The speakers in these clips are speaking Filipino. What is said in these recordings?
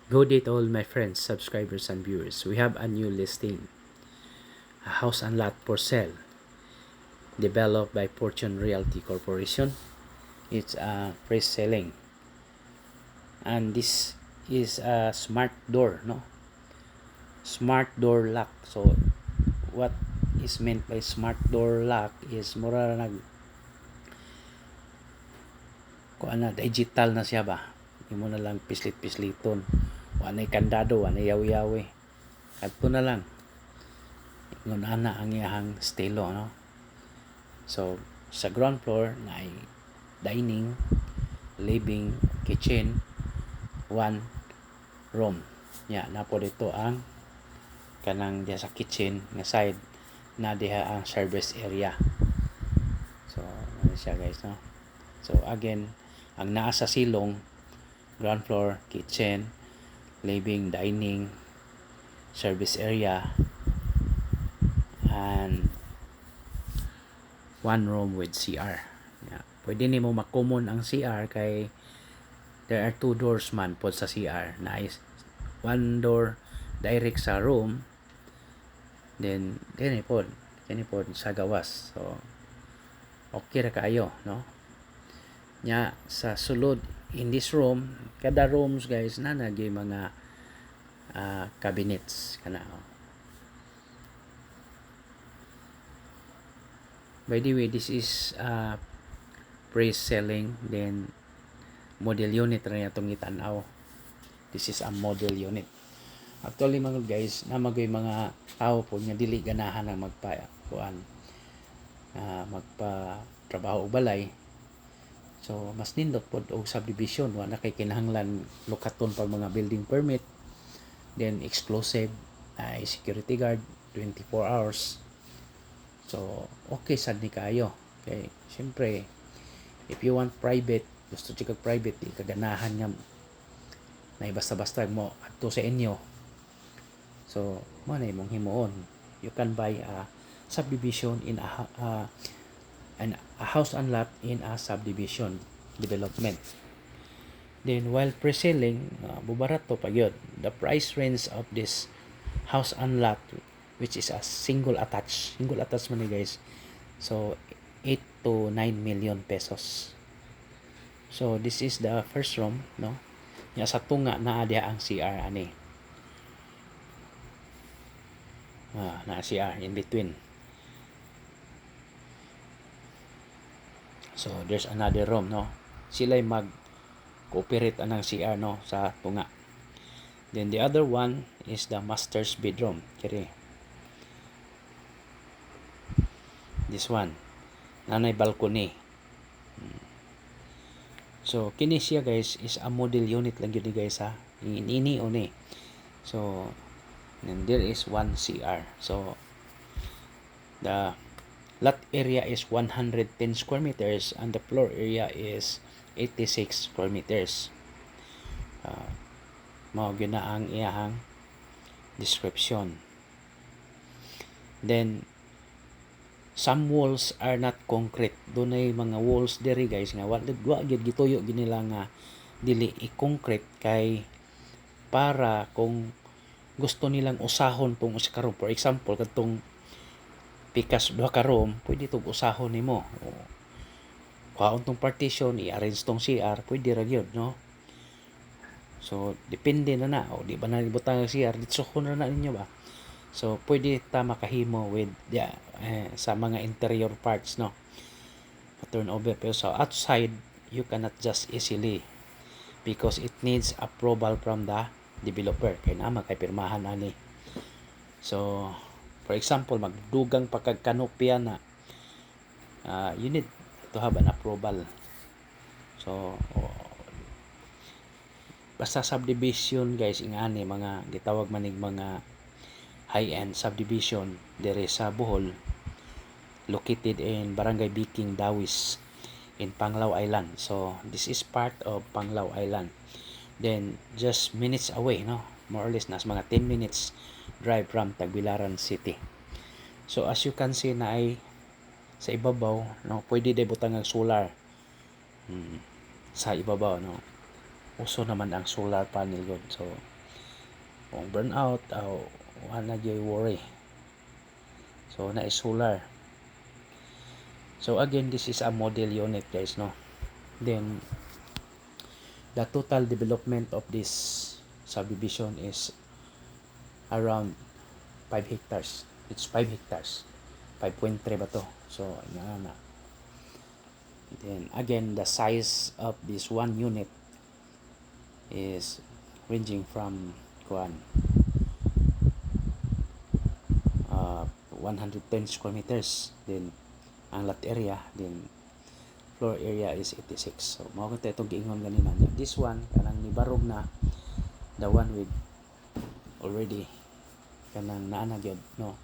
Good day to all my friends, subscribers, and viewers. We have a new listing. A house and lot for sale. Developed by Fortune Realty Corporation. It's pre-selling. And this is a smart door, no? Smart door lock. So, what is meant by smart door lock is mura nag digital na siya ba? Imo na lang pislit-pisliton. Wanay kandado, wanay yawi-yawi. Kadto na lang. Ngun ana ang iyahang estilo, no? So sa ground floor na ay dining, living, kitchen, one room. Na po dito ang kanang diha sa kitchen nga side na diha ang service area. So ano siya guys, no? So again, ang naa sa silong ground floor, kitchen, living, dining, service area, and one room with CR. Pwede nimo makumon ang CR kay there are two doors man po sa CR. Na is one door direct sa room, then kini po sa gawas. So okay ra kaayo, no? Nya sa sulod in this room, kada rooms guys na nagay mga cabinets kana. By the way, this is pre-selling, then model unit ra atong gitan-aw. This is a model unit. Actually mga guys, na magay mga tao po nga dili ganahan ang magpa trabaho og balay. So mas nindot pod og subdivision, wa na kay kinahanglan lukaton pag mga building permit, then exclusive security guard 24 hours. So okay sad ni kayo. Okay, syempre if you want private, gusto chika private, di kaganahan nga na basta-basta mo adto sa inyo. So mo na imong himuon. You can buy a subdivision in a house and lot in a subdivision development. Then while pre-selling, bubarato pa yun. The price range of this house and lot, which is a single attached man guys. So 8 to 9 million pesos. So this is the first room, no? Nya sa tunga naa diha ang CR ani. Na CR in between. So there's another room, no? Sila'y mag-cooperate anang CR, no, sa tunga. Then the other one is the master's bedroom. Kiri. This one. Nanay balcony. So kini siya guys is a model unit lang gyud guys ha. Ini oni. So and there is one CR. So the lot area is 110 square meters and the floor area is 86 square meters. Mao gyud na ang iyahang description. Then some walls are not concrete. Dunay mga walls diri guys nga wa gyud gituyo ginila nga dili i-concrete kay para kung gusto nilang usahon tong usa ka room. For example, katong pikas duha ka room, pwede itong usahon nimo. Kuhaon tong partition, i-arrange tong CR, pwede ra gyud, no? So depende na. O di ba na ibutang ang CR, ditsohon na ninyo ba? So pwede ta makahimo with sa mga interior parts, no? Turn over. Pero sa outside, you cannot just easily because it needs approval from the developer. Kaya na makapirmahan ani. So for example, magdugang pagkagkanopya na you need to have an approval. So basta subdivision guys, ingani mga gitawag manig mga high-end subdivision dere sa Bohol, located in Barangay Biking, Dawis, in Panglao Island. So this is part of Panglao Island. Then just minutes away, no, more or less nas mga 10 minutes drive from Tagbilaran City. So as you can see na ay sa ibabaw, no, pwede day butang ang solar sa ibabaw, no. Uso naman ang solar panel god. So kung burnout o wala gyud worry. So na is solar. So again, this is a model unit, guys, no. Then the total development of this subdivision is around 5 hectares. It's 5 hectares. 5.3 ba to? So na. Then again, the size of this one unit is ranging from 110 square meters. Then ang lot area, then floor area is 86. So mao kita itong giingon ganina niya. This one kanang nibarog na, the one with already kanang naana gyud, no.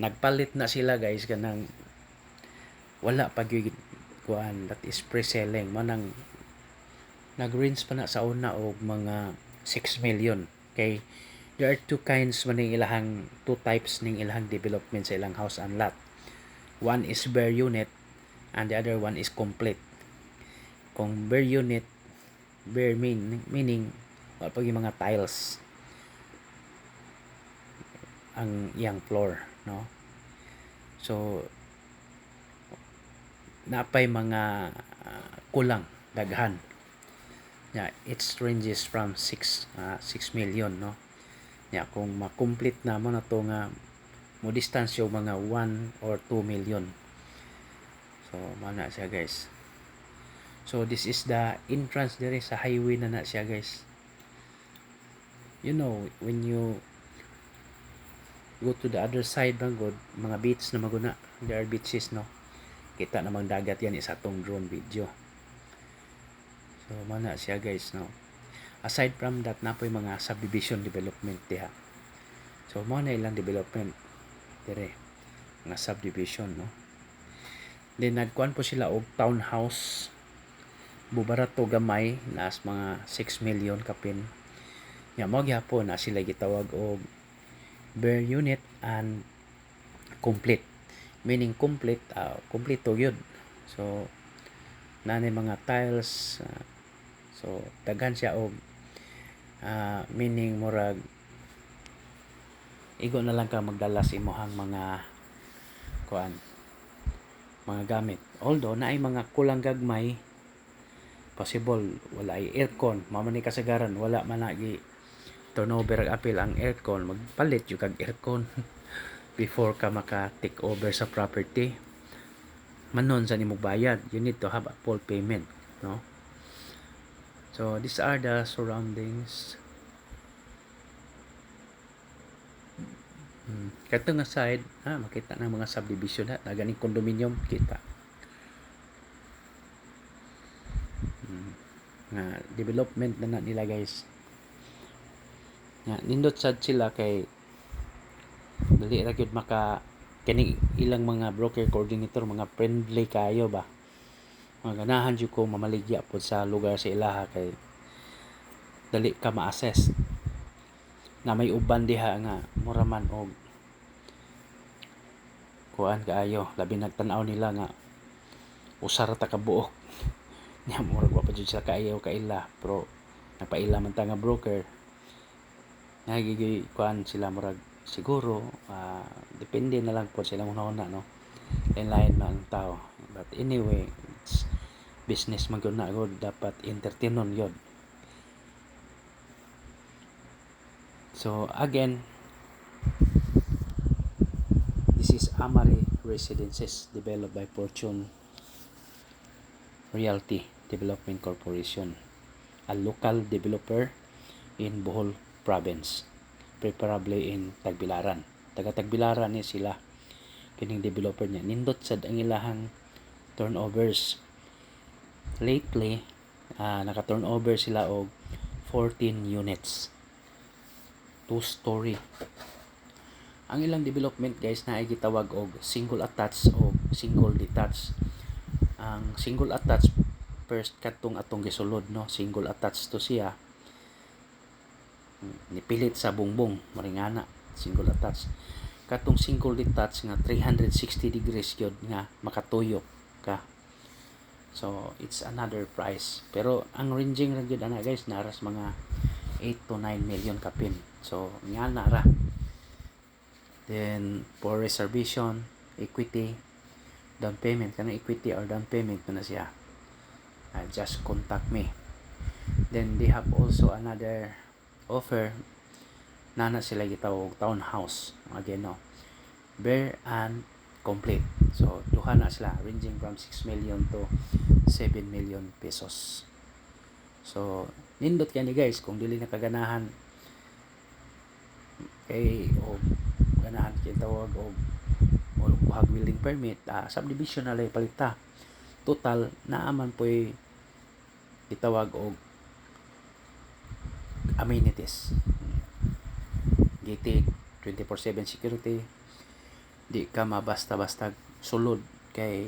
Nagpalit na sila, guys, kanang wala pa gyud that is pre-selling manang nag-range pa na sa una og mga 6 million. Okay, there are two kinds man ning ilahang, two types ning ilahang development sa ilang house and lot. One is bare unit and the other one is complete. Kung bare unit, bare meaning wala pa yung mga tiles ang iyang floor, no. So napay mga kulang daghan. Yeah, it ranges from 6 million, no. Yeah, kung ma-complete na mo na to nga mo distance yung mga 1 or 2 million. So mana siya, guys. So this is the entrance dire sa highway na siya, guys. You know, when you go to the other side ng good, mga beach na maguna, there are beaches, no. Kita namang dagat yan isa tong drone video. So mana siya, guys, no. Aside from that, na po yung mga subdivision development diha. So mo na ilang development dire, mga subdivision, no. Then nagkuan po sila og townhouse, bubarato gamay na as mga 6 million kapin. Ya mo gyapon na sila gitawag og bare unit and complete. Meaning complete, kompleto yun. So nanay mga tiles, so daghan siya og meaning murag igo na lang ka magdala sa imong mga mga gamit. Although naay mga kulang gagmay, possible wala ay aircon, mamo ni kasagaran wala man lagi turnover ang apil ang aircon, magpalit yung kag aircon before ka maka take over sa property. Manon sa nimo bayad, you need to have a full payment, no. So these are the surroundings. Kato nga side, makita na mga subdivision na ganing condominium kita. Nga development na nila, guys. Nga nindot sad sila kay dali ra gyud maka kani ilang mga broker coordinator mga friendly kayo ba. Mga ganahan jud ko mamaligya pod sa lugar sa ilaha kay dali ka ma-assess na may uban diha nga mura man og kuan kaayo, labi nagtan-aw nila nga usar ta ka buok. Nya murag wa pa jud sila kaayo kaila, pero napaila man ta nga broker. Nagigay kuan sila murag siguro depende na lang po sila una-una, no. Lain man ang tao, but anyway, it's business man gyud na gud, dapat entertainon yun. So again, this is Amari Residences developed by Fortune Realty Development Corporation, a local developer in Bohol Province, preferably in Tagbilaran. Taga Tagbilaran ni sila kining developer niya. Nindot sad ang ilahang turnovers. Lately, naka-turnover sila og 14 units. 2-story. Ang ilang development, guys, na ay gitawag og single attached o single detached. Ang single attached, first katong atong gisulod, no, single attached to siya. Nipilit sa bungbong, maringana, single attached. Katong single detached nga 360 degrees yun nga makatuyo ka. So it's another price. Pero ang ranging ra gyud ana, guys, naras mga 8 to 9 million kapin. So nga na ra. Then for reservation, equity, down payment, kanang equity or down payment na siya. Just contact me. Then they have also another offer na sila gitawag townhouse again, no, bare and complete. So duha na sila, ranging from 6 million to 7 million pesos. So nindot kani guys, kung dili na kaganahan kay o ganahan kay tawag o kuhag building permit, subdivision na lay palita. Total naaman po'y itawag og amenities, gated, 24/7 security, di ka mabasta-basta sulod kay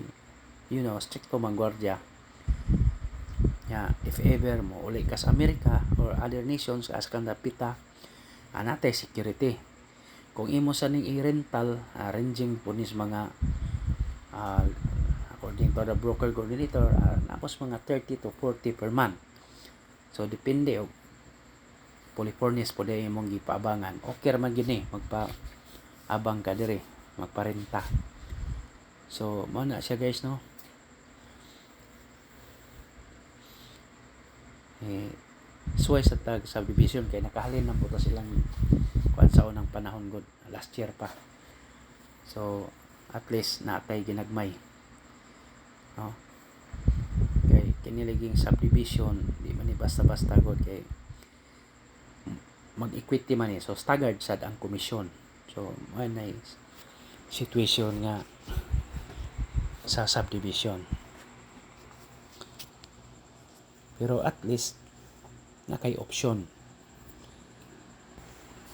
stricto mang gwardiya. If ever mo uli ka sa Amerika or other nations as kang napita, anatay security. Kung imo sa ning i-rental, ranging po nis mga according to the broker coordinator, napos mga 30 to 40 per month. So depende og Californians po dahil mong gipaabangan. Okay raman gini, magpa-abang ka dire, magparenta. So, mo na siya guys, no? Suway sa tag subdivision kay nakahalin na po silang kuan sa unang panahon good, last year pa. So, at least natay ginagmay. No? Kay kiniliging subdivision, di man ni basta-basta good kay mag-equity man so staggered sad ang komisyon. So may nice situation nga sa subdivision, pero at least nakay option.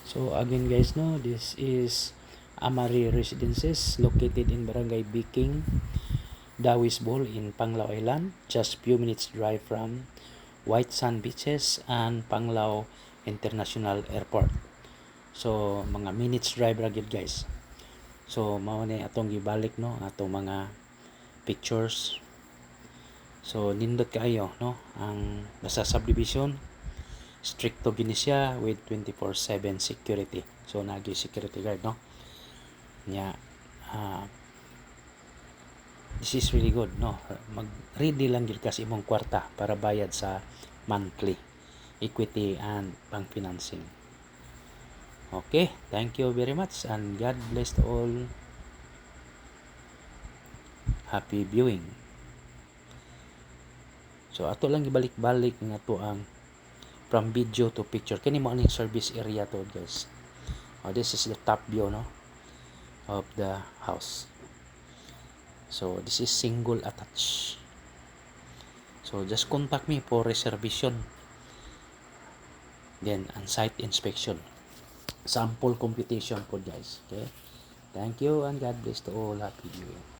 So again guys, no, this is Amari Residences located in Barangay Biking, Dawis Bohol in Panglao Island, just few minutes drive from White Sand Beaches and Panglao International Airport. So mga minutes drive ra gyud guys. So mao ni atong gibalik, no, atong mga pictures. So nindot kaayo, no, ang nasa subdivision, stricto gini siya with 24/7 security. So nagi security guard, no, nya this is really good, no. Mag ready lang gyud kas imong kwarta para bayad sa monthly equity and bank financing. Okay, thank you very much and God bless to all. Happy viewing. So ato lang gibalik-balik nga to ang from video to picture. Kini mo aning service area to guys. This is the top view, no, of the house. So this is single attached. So just contact me for reservation. Then on-site inspection, sample computation po guys. Okay, thank you and God bless to all. Happy viewing.